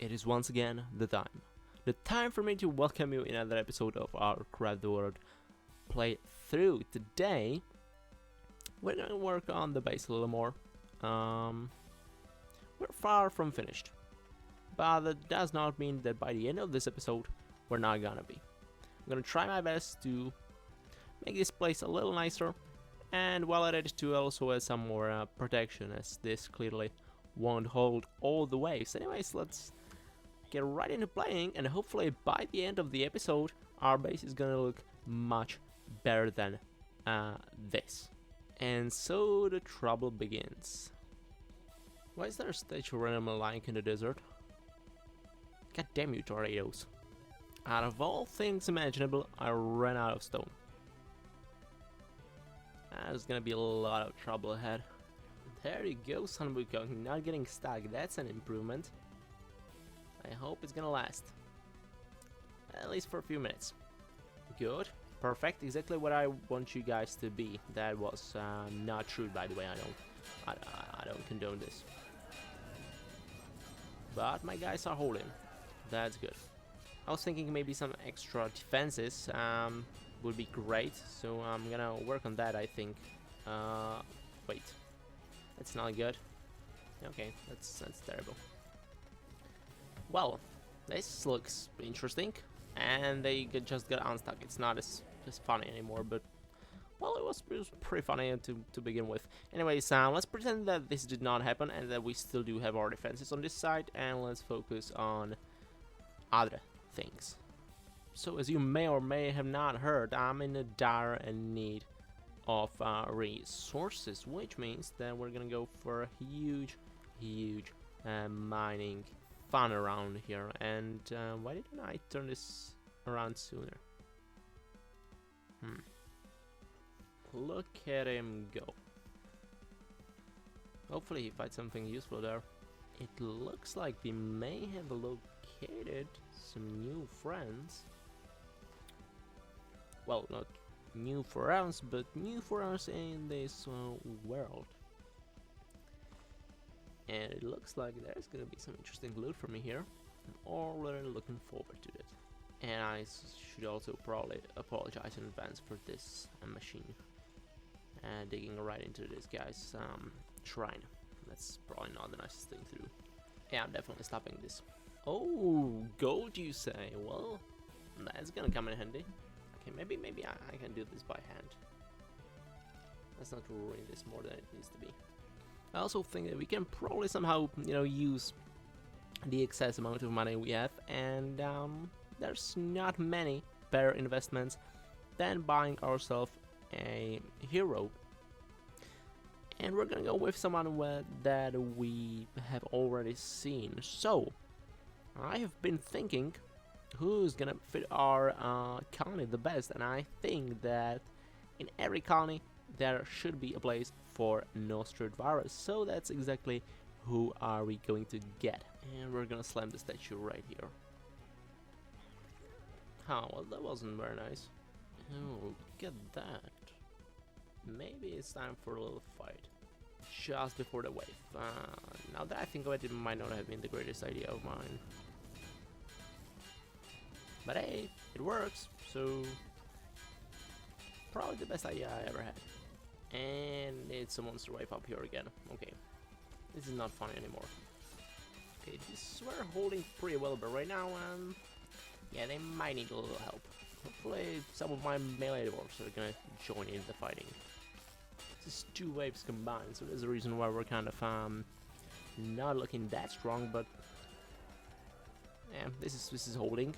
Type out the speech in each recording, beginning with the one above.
it is once again the time. The time for me to welcome you in another episode of our Craft the World playthrough. Today, we're going to work on the base a little more. We're far from finished, but that does not mean that by the end of this episode, we're not gonna be. I'm gonna try my best to make this place a little nicer, and while at it to also add some more protection, as this clearly won't hold all the waves. Anyways, let's get right into playing, and hopefully by the end of the episode, our base is gonna look much better than this. And so the trouble begins. Why is there a statue randomly lying in the desert? God damn you, tornadoes. Out of all things imaginable, I ran out of stone. There's gonna be a lot of trouble ahead. There you go, Sun Wukong, not getting stuck, that's an improvement. I hope it's gonna last. At least for a few minutes. Good, perfect, exactly what I want you guys to be. That was not true, by the way, I don't condone this. But my guys are holding, that's good. I was thinking maybe some extra defenses would be great, so I'm gonna work on that, I think. Wait. That's not good. Okay, that's terrible. Well, this looks interesting, and they just got unstuck. It's not as funny anymore, but well, it was pretty funny to begin with. Anyways, let's pretend that this did not happen and that we still do have our defenses on this side, and let's focus on other things. So, as you may or may have not heard, I'm in a dire need of resources, which means that we're gonna go for a huge mining fun around here. And why didn't I turn this around sooner? Look at him go. Hopefully he finds something useful there. It looks like we may have located some new friends. Well, not new for us, but new for us in this world. And it looks like there's gonna be some interesting loot for me here. I'm already looking forward to it. And I should also probably apologize in advance for this machine digging right into this guy's shrine. That's probably not the nicest thing to do. Yeah, I'm definitely stopping this. Oh, gold you say? Well, that's gonna come in handy. Okay, maybe I can do this by hand. Let's not ruin this more than it needs to be. I also think that we can probably somehow, use the excess amount of money we have, and there's not many better investments than buying ourselves a hero. And we're gonna go with someone that we have already seen. So, I have been thinking who's gonna fit our colony the best, and I think that in every colony there should be a place for Nostradvarus, so that's exactly who are we going to get. And we're gonna slam the statue right here. Oh, well, that wasn't very nice. Oh, look at that. Maybe it's time for a little fight just before the wave. Now that I think of it, it might not have been the greatest idea of mine. But hey, it works, so probably the best idea I ever had. And it's a monster wave up here again. Okay, this is not fun anymore. Okay, this we're holding pretty well, but right now, yeah, they might need a little help. Hopefully, some of my melee dwarves are gonna join in the fighting. This is two waves combined, so there's a reason why we're kind of not looking that strong, but yeah, this is holding.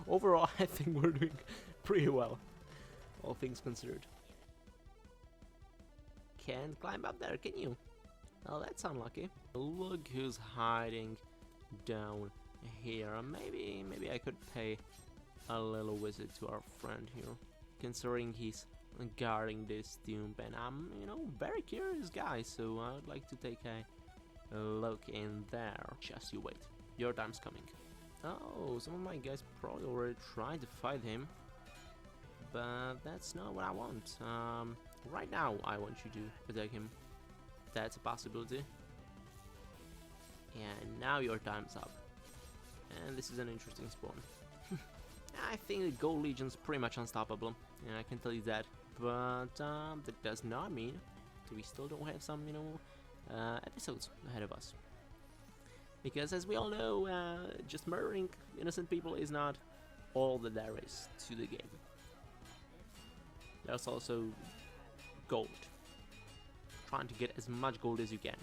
Overall, I think we're doing pretty well, all things considered. Can't climb up there, can you? Oh, that's unlucky. Look who's hiding down here. Maybe I could pay a little visit to our friend here, considering he's guarding this tomb, and I'm, very curious guy, so I would like to take a look in there. Just you wait. Your time's coming. Oh, some of my guys probably already tried to fight him, but that's not what I want. Right now I want you to attack him. That's a possibility. Yeah, now your time's up. And this is an interesting spawn. I think the Gold Legion's pretty much unstoppable, and I can tell you that. But that does not mean that we still don't have some, episodes ahead of us. Because as we all know, just murdering innocent people is not all that there is to the game. There's also gold. Trying to get as much gold as you can.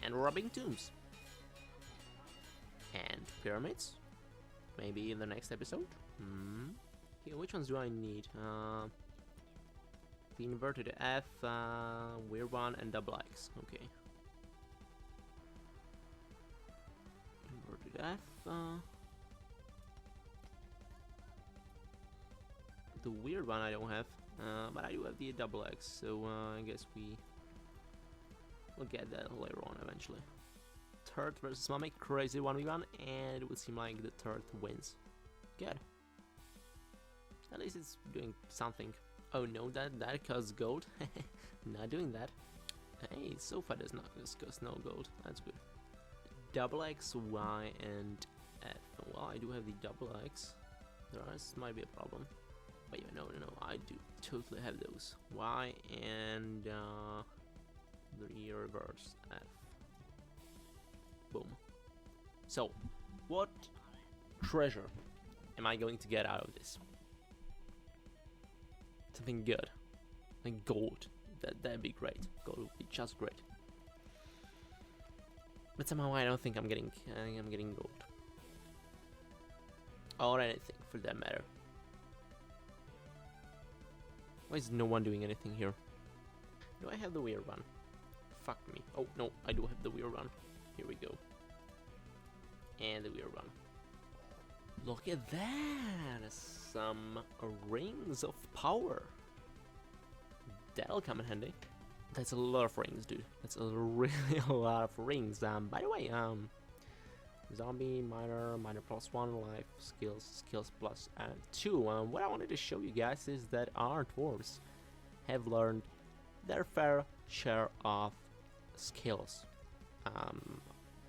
And robbing tombs. And pyramids. Maybe in the next episode. Okay, which ones do I need? The inverted F, weird one, and double X. Okay. Inverted F. The weird one I don't have, but I do have the double X. So I guess we'll get that later on eventually. Turret versus Mummy, crazy 1v1, and it would seem like the turret wins. Good. At least it's doing something. Oh no, that costs gold. Not doing that. Hey, Sofa does not cost no gold. That's good. Double X, Y, and F. Well, I do have the double X. The rest might be a problem. Wait, no, I do totally have those. Y and the reverse F. Boom. So, what treasure am I going to get out of this? Something good, like gold. That'd be great. Gold would be just great. But somehow I don't think I'm getting. I'm getting gold, or anything for that matter. Why is no one doing anything here? Do I have the weird one? Fuck me. Oh no, I do have the weird one. Here we go. And the weird one. Look at that! Some rings of power. That'll come in handy. That's a lot of rings, dude. That's really a lot of rings. By the way, zombie, minor +1, life, skills plus 2. What I wanted to show you guys is that our dwarves have learned their fair share of skills.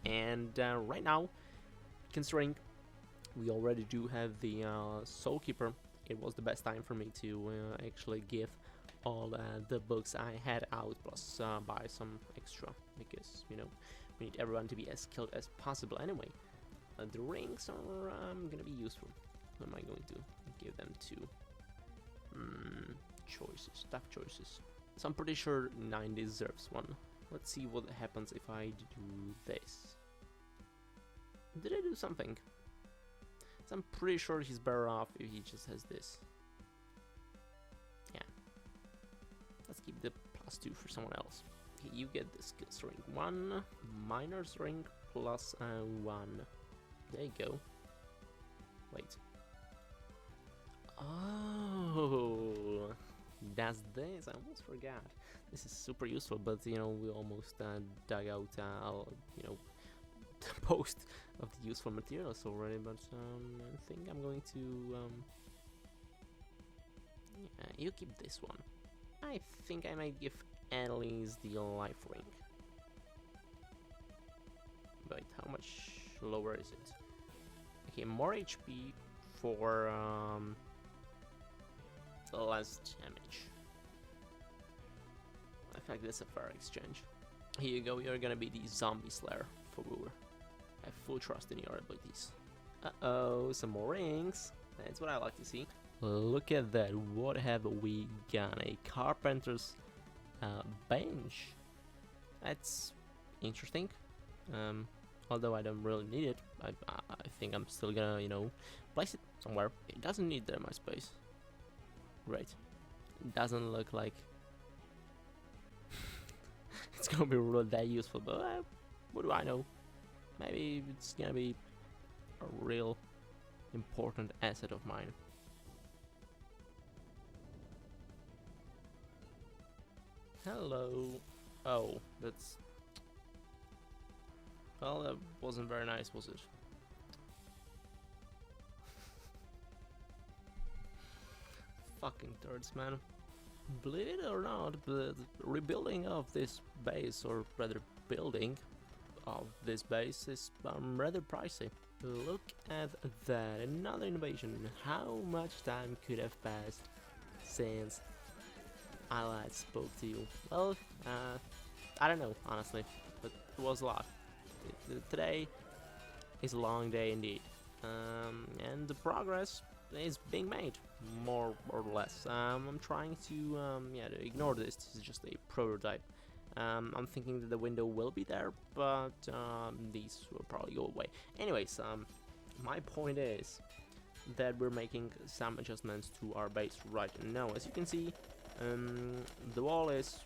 And right now, considering we already do have the Soul Keeper, it was the best time for me to actually give all the books I had out, plus buy some extra, because we need everyone to be as skilled as possible anyway. The rings are gonna be useful. Who am I going to give them to? Choices, tough choices. So I'm pretty sure 9 deserves one. Let's see what happens if I do this. Did I do something? So I'm pretty sure he's better off if he just has this. Yeah. Let's keep the +2 for someone else. Okay, you get the skills ring 1, miner's ring plus 1. There you go. Wait. Oh, that's this. I almost forgot. This is super useful, but we almost dug out most of the useful materials already. But I think I'm going to yeah, you keep this one. I think I might give Annalise the life ring. But how much lower is it? Okay, more HP for less damage. I think that's a fair exchange. Here you go, you're gonna be the zombie slayer for Wooer. I have full trust in your abilities. Uh-oh, some more rings. That's what I like to see. Look at that, what have we got? A carpenter's bench. That's interesting. Although I don't really need it, I think I'm still gonna, place it somewhere. It doesn't need that much space. Great. It doesn't look like it's gonna be really that useful, but what do I know? Maybe it's gonna be a real important asset of mine. Hello. Oh, that's... Well, that wasn't very nice, was it? Fucking turds, man. Believe it or not, the rebuilding of this base, or rather building, of this base is rather pricey. Look at that, another innovation. How much time could have passed since I last spoke to you? Well, I don't know, honestly, but it was a lot. Today is a long day indeed, and the progress is being made, more or less. I'm trying to, to ignore this. This is just a prototype. I'm thinking that the window will be there, but these will probably go away. Anyways, my point is that we're making some adjustments to our base right now. As you can see, the wall is,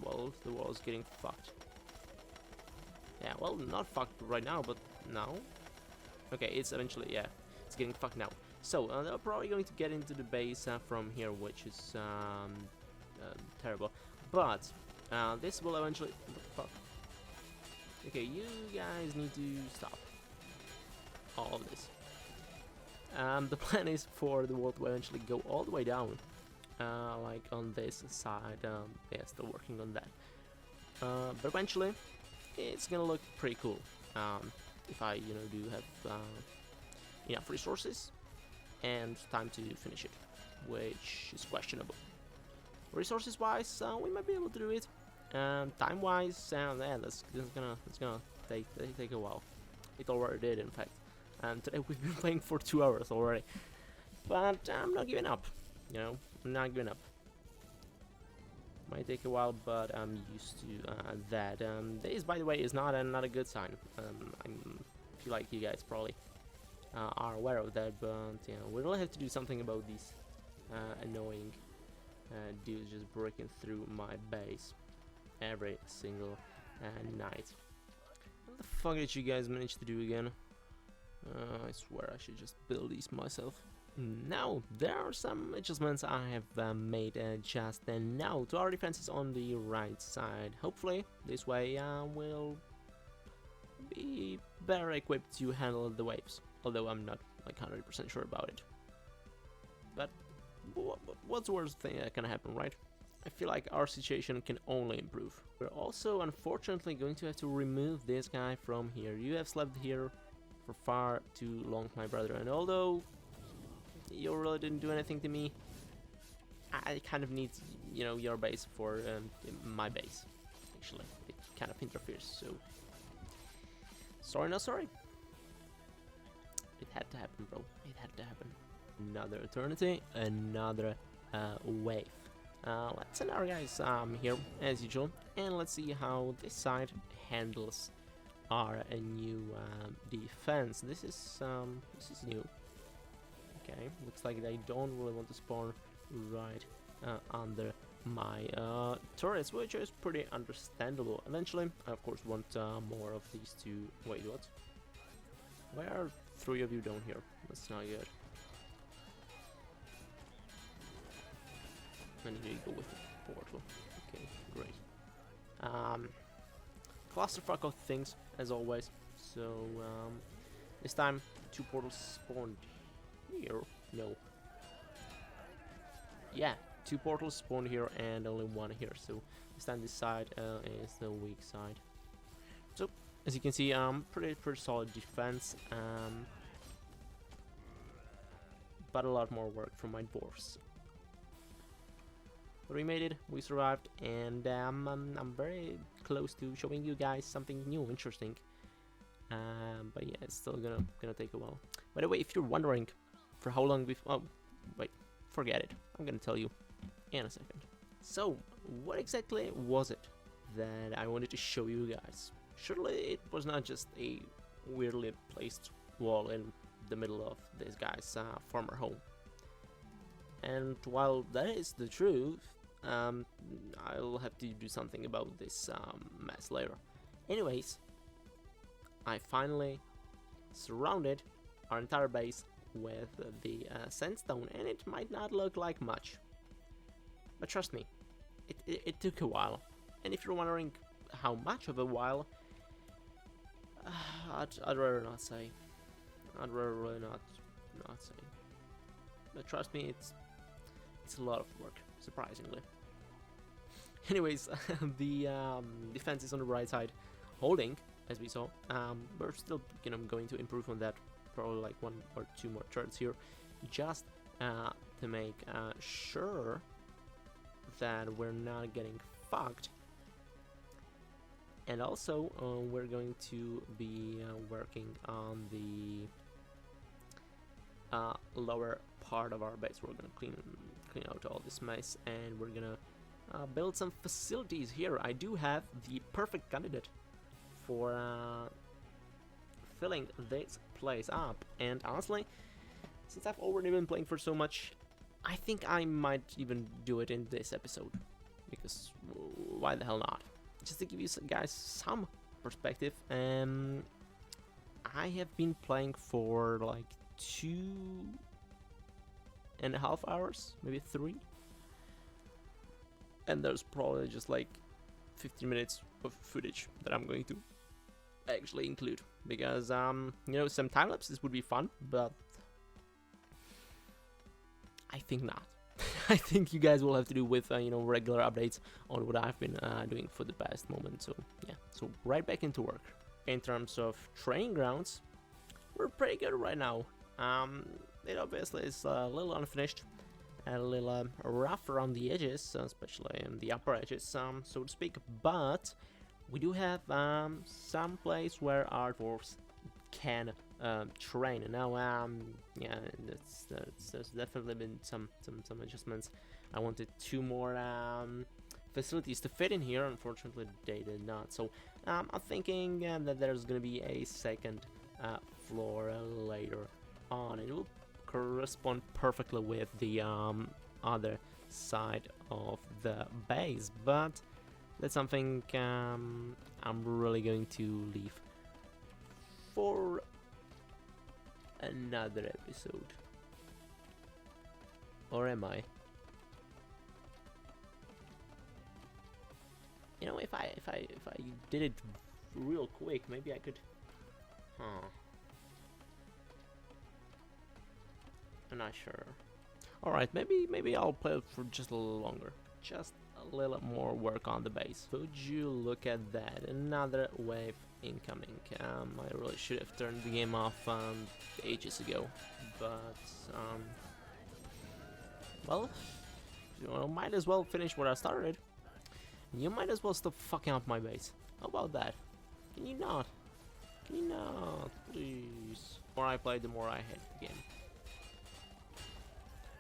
well, the wall is getting fucked. Yeah, well, not fucked right now, but now. Okay, it's eventually, yeah, it's getting fucked now. So, they're probably going to get into the base from here, which is terrible. But, this will eventually... What the fuck? Okay, you guys need to stop all of this. The plan is for the wall to eventually go all the way down, like on this side. Yeah, still working on that. But eventually, it's gonna look pretty cool. If I, do have enough resources and time to finish it, which is questionable. Resources-wise, we might be able to do it. Time-wise, yeah, that's gonna take a while. It already did, in fact. And today we've been playing for 2 hours already. But I'm not giving up. I'm not giving up. Might take a while, but I'm used to that. This, by the way, is not a good sign. I feel like you guys probably are aware of that, but we really have to do something about these annoying dudes just breaking through my base every single night. What the fuck did you guys manage to do again? I swear I should just build these myself. Now, there are some adjustments I have made just now to our defenses on the right side. Hopefully, this way we'll be better equipped to handle the waves. Although I'm not like 100% sure about it. But what's the worst thing that can happen, right? I feel like our situation can only improve. We're also unfortunately going to have to remove this guy from here. You have slept here for far too long, my brother, and although you really didn't do anything to me, I kind of need, your base for my base. Actually, it kind of interferes, so sorry, not sorry. It had to happen, bro. It had to happen. Another eternity, another wave. Let's send our guys here as usual, and let's see how this side handles our new defense. This is new. Okay, looks like they don't really want to spawn right under my turrets, which is pretty understandable. Eventually, I of course want more of these two. Wait, what? Why are 3 of you down here? That's not good. I need to go with the portal. Okay, great. Clusterfuck of things, as always. So, this time, 2 portals spawned here. No. Yeah, 2 portals spawned here and only 1 here. So, this time this side is the weak side. So, as you can see, pretty solid defense. But a lot more work from my dwarfs. But we made it, we survived, and I'm very close to showing you guys something new, interesting. But yeah, it's still gonna take a while. By the way, if you're wondering for how long we've... Oh, wait, forget it. I'm gonna tell you in a second. So, what exactly was it that I wanted to show you guys? Surely it was not just a weirdly placed wall in the middle of this guy's former home. And while that is the truth, I'll have to do something about this mess later. Anyways, I finally surrounded our entire base with the sandstone, and it might not look like much, but trust me, it took a while. And if you're wondering how much of a while, I'd rather not say. I'd rather really not say. But trust me, it's a lot of work, surprisingly. Anyways, the defense is on the right side holding, as we saw. We're still going to improve on that, probably like 1 or 2 more turns here, just to make sure that we're not getting fucked. And also we're going to be working on the lower part of our base. We're gonna clean out all this mess, and we're gonna build some facilities here. I do have the perfect candidate for filling this place up, and honestly, since I've already been playing for so much, I think I might even do it in this episode, because why the hell not? Just to give you guys some perspective, I have been playing for like 2.5 hours, maybe 3, and there's probably just like 15 minutes of footage that I'm going to actually include, because some time lapses would be fun, but I think not. I think you guys will have to do with regular updates on what I've been doing for the past moment. So yeah, so right back into work. In terms of training grounds, we're pretty good right now. It obviously is a little unfinished, a little rough around the edges, especially in the upper edges, so to speak. But we do have some place where our dwarves can train. Now, yeah, there's definitely been some adjustments. I wanted 2 more facilities to fit in here. Unfortunately, they did not. So I'm thinking that there's gonna be a second floor later on. It will correspond perfectly with the other side of the base, but that's something I'm really going to leave for another episode. Or am I? If I did it real quick, maybe I could. I'm not sure. All right, maybe I'll play it for just a little longer. Just a little more work on the base. Would you look at that? Another wave incoming. I really should have turned the game off ages ago, but well, might as well finish what I started. You might as well stop fucking up my base. How about that? Can you not? Can you not? Please. The more I play, the more I hate the game.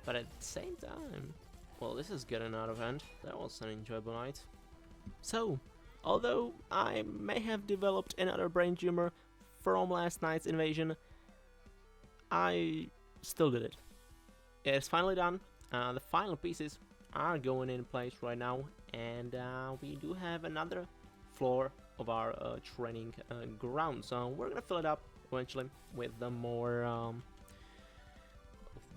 But at the same time, well, this is getting out of hand. That was an enjoyable night. So, although I may have developed another brain tumor from last night's invasion, I still did it. It's finally done. The final pieces are going in place right now, and we do have another floor of our training ground. So we're gonna fill it up eventually with the more of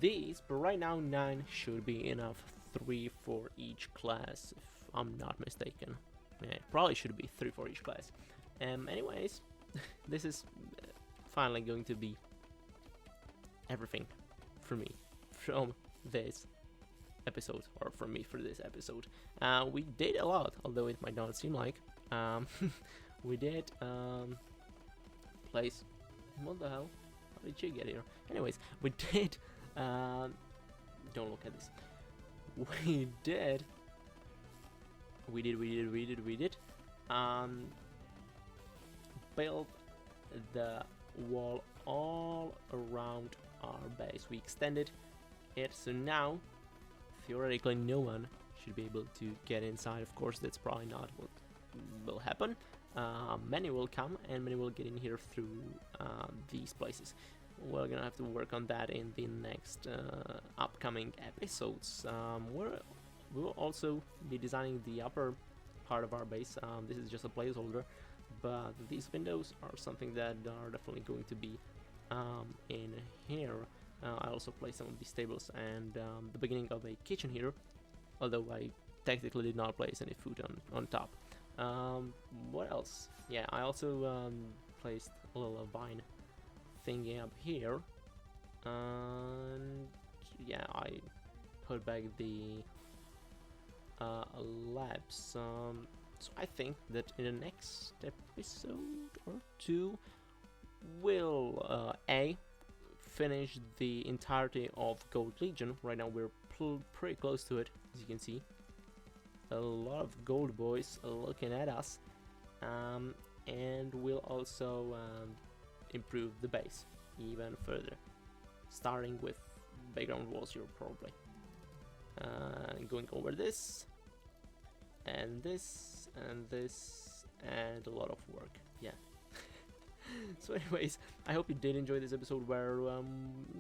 these, but right now 9 should be enough. 3 for each class, if I'm not mistaken. Yeah, it probably should be 3 for each class. Anyways, this is finally going to be everything for me from this episode, or from me for this episode. We did a lot, although it might not seem like. We did place. What the hell? How did you get here? Anyways, we did. Don't look at this. We did. Build the wall all around our base. We extended it, so now theoretically no one should be able to get inside. Of course, that's probably not what will happen. Many will come, and many will get in here through these places. We're gonna have to work on that in the next upcoming episodes. We will also be designing the upper part of our base. This is just a placeholder, but these windows are something that are definitely going to be in here. I also placed some of these tables and the beginning of a kitchen here, although I technically did not place any food on top. What else? Yeah, I also placed a little vine thingy up here, and yeah, I put back the labs So I think that in the next episode or two, we'll finish the entirety of Gold Legion. Right now we're pretty close to it, as you can see. A lot of gold boys looking at us. And we'll also improve the base even further, starting with background walls here probably. Going over this, and this, and this, and a lot of work, yeah. So anyways, I hope you did enjoy this episode where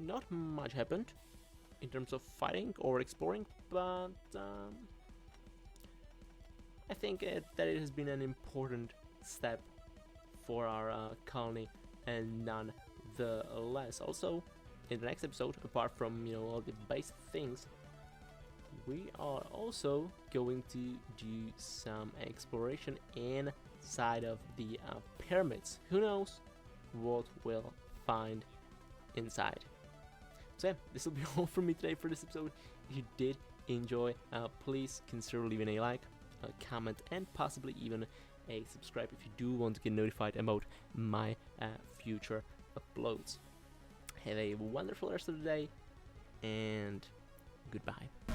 not much happened in terms of fighting or exploring, but I think that it has been an important step for our colony, and none the less. Also, in the next episode, apart from all the basic things, we are also going to do some exploration inside of the pyramids. Who knows what we'll find inside. So yeah, this will be all from me today for this episode. If you did enjoy, please consider leaving a like, a comment, and possibly even a subscribe if you do want to get notified about my future uploads. Have a wonderful rest of the day, and goodbye.